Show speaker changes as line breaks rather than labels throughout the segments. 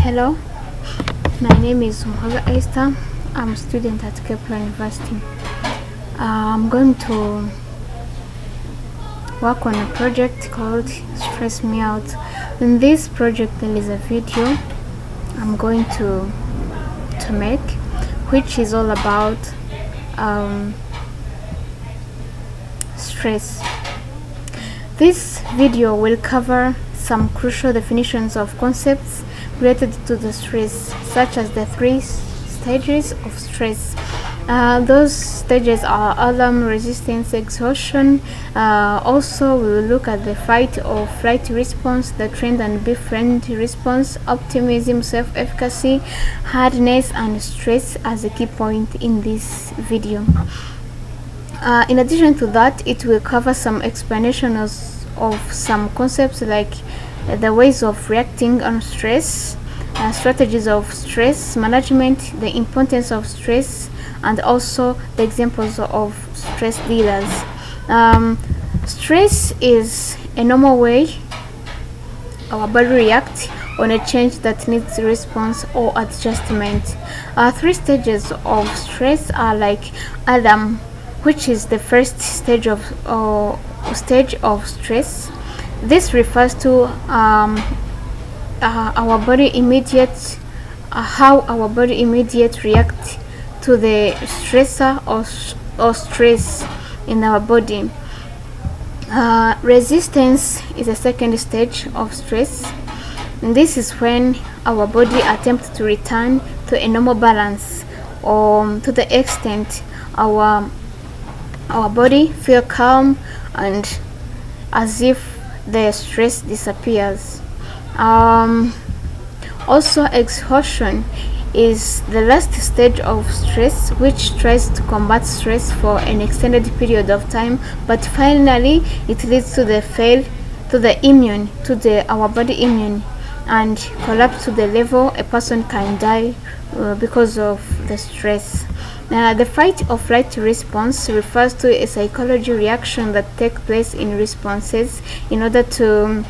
Hello, my name is Muhaga Esther. I'm a student at Kepler University. I'm going to work on a project called Stress Me Out. In this project, there is a video I'm going to make, which is all about stress. This video will cover some crucial definitions of concepts related to the stress, such as the 3 stages of stress. Those stages are alarm, resistance, exhaustion. Also, we will look at the fight or flight response, the trend and befriend response, optimism, self-efficacy, hardness, and stress as a key point in this video. In addition to that, it will cover some explanations of some concepts like the ways of reacting on stress, strategies of stress management, the importance of stress, and also the examples of stress dealers. Stress is a normal way our body reacts on a change that needs response or adjustment. 3 stages of stress are like alarm, which is the first stage of stress. This refers to how our body immediate react to the stressor or stress in our body. Resistance is a second stage of stress. And this is when our body attempts to return to a normal balance, or to the extent our body feel calm and as if the stress disappears. Also, exhaustion is the last stage of stress, which tries to combat stress for an extended period of time, but finally it leads to our body immune and collapse to the level a person can die because of the stress. The fight or flight response refers to a psychological reaction that takes place in responses in order to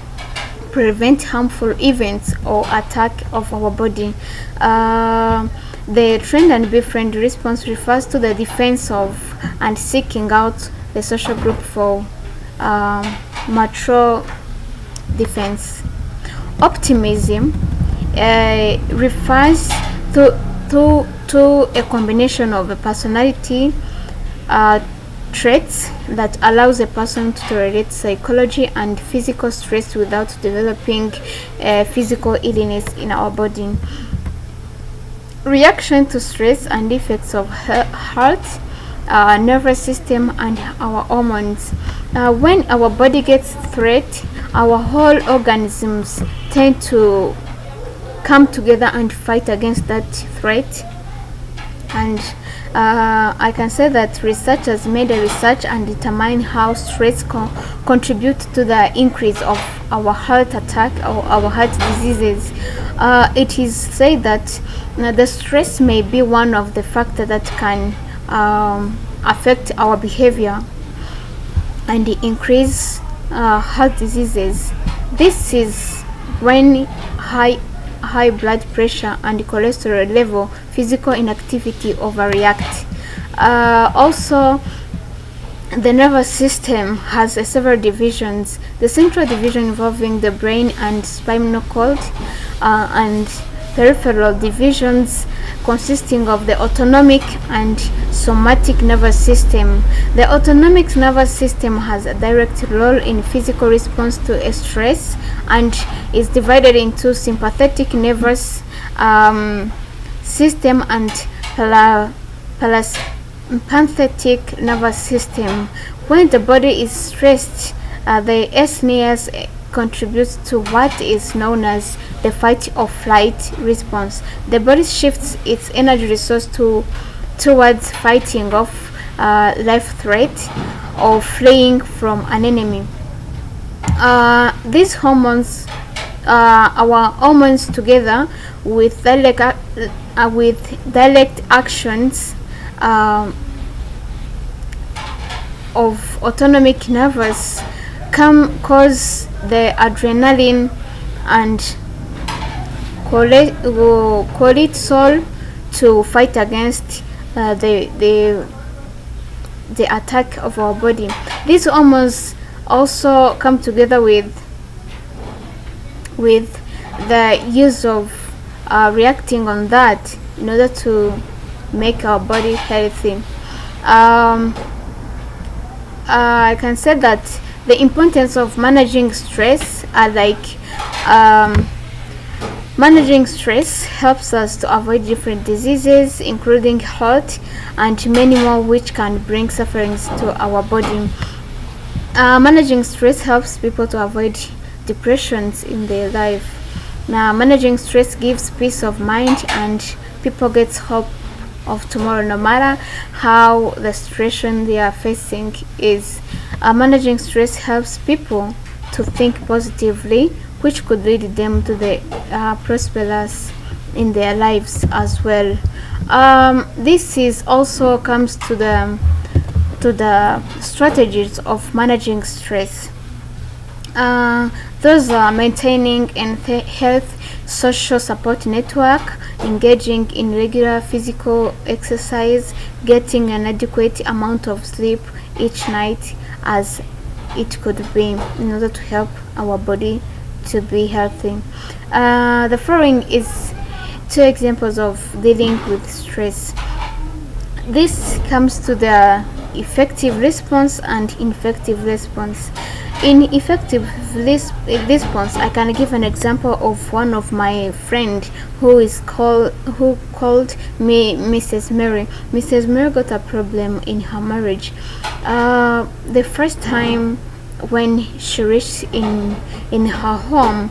prevent harmful events or attack of our body. The trend and befriend response refers to the defense of and seeking out the social group for mature defense. Optimism refers to a combination of a personality traits that allows a person to tolerate psychology and physical stress without developing physical illness in our body. Reaction to stress and effects of heart, nervous system, and our hormones. When our body gets threat, our whole organisms tend to come together and fight against that threat. And I can say that researchers made a research and determined how stress contribute to the increase of our heart attack or our heart diseases. It is said that the stress may be one of the factors that can affect our behavior and increase heart diseases. This is when high blood pressure and cholesterol level, physical inactivity overreact. Also, the nervous system has several divisions. The central division involving the brain and spinal cord, and peripheral divisions consisting of the autonomic and somatic nervous system. The autonomic nervous system has a direct role in physical response to a stress and is divided into sympathetic nervous system and parasympathetic nervous system. When the body is stressed, the SNES contributes to what is known as the fight or flight response. The body shifts its energy resource towards fighting off life threat or fleeing from an enemy. These hormones, our hormones, together with direct actions of autonomic nervous cause the adrenaline and cortisol to fight against the attack of our body. These hormones also come together with the use of reacting on that in order to make our body healthy. I can say that the importance of managing stress are like managing stress helps us to avoid different diseases, including heart and many more, which can bring sufferings to our body. Managing stress helps people to avoid depressions in their life. Now, managing stress gives peace of mind and people get hope of tomorrow, no matter how the situation they are facing is. Managing stress helps people to think positively, which could lead them to the prosperous in their lives as well. This is also comes to the strategies of managing stress. Those are maintaining and health social support network, engaging in regular physical exercise, getting an adequate amount of sleep each night as it could be in order to help our body to be healthy. The following is two examples of dealing with stress. This comes to the effective response and ineffective response. In effective response, I can give an example of one of my friend who called me Mrs. Mary. Mrs. Mary got a problem in her marriage. The first time when she reached in her home,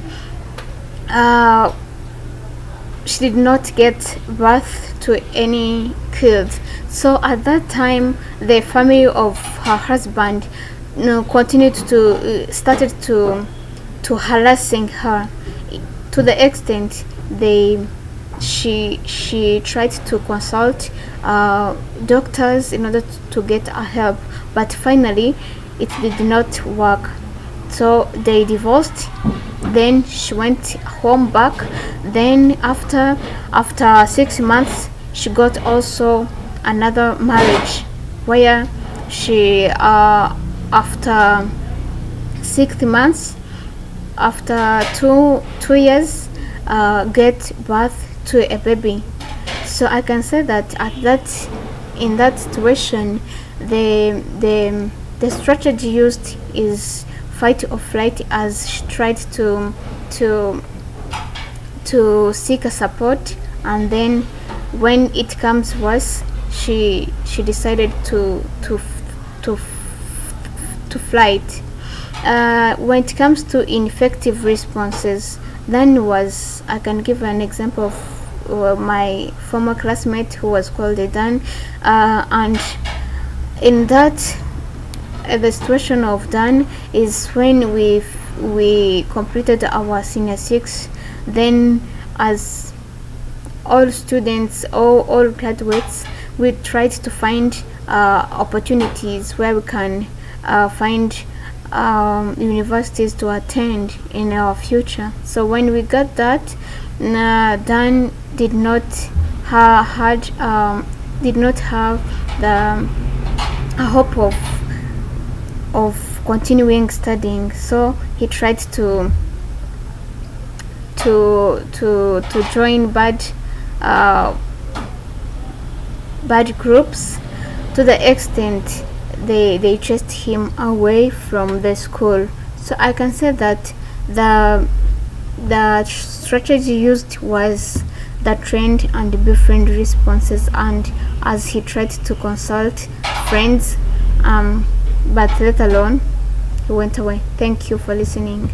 she did not get birth to any kids. So at that time, the family of her husband continued to started to harassing her to the extent she tried to consult doctors in order to get a help, but finally it did not work. So they divorced. Then she went home back. Then after 6 months, she got also another marriage where she after 6 months, after two years, get birth to a baby. So I can say that in that situation, the strategy used is fight or flight, as she tried to seek a support, and then when it comes worse, she decided to flight. When it comes to ineffective responses, then I can give an example of my former classmate who was called Dan, and in that the situation of Dan is when we completed our senior 6. Then, as all students, all graduates, we tried to find opportunities where we can find universities to attend in our future. So when we got that, Dan did not have the hope of continuing studying. So he tried to join bad groups, to the extent they chased him away from the school. So I can say that the strategy used was the trend and the befriend responses, and as he tried to consult friends, but let alone he went away. Thank you for listening.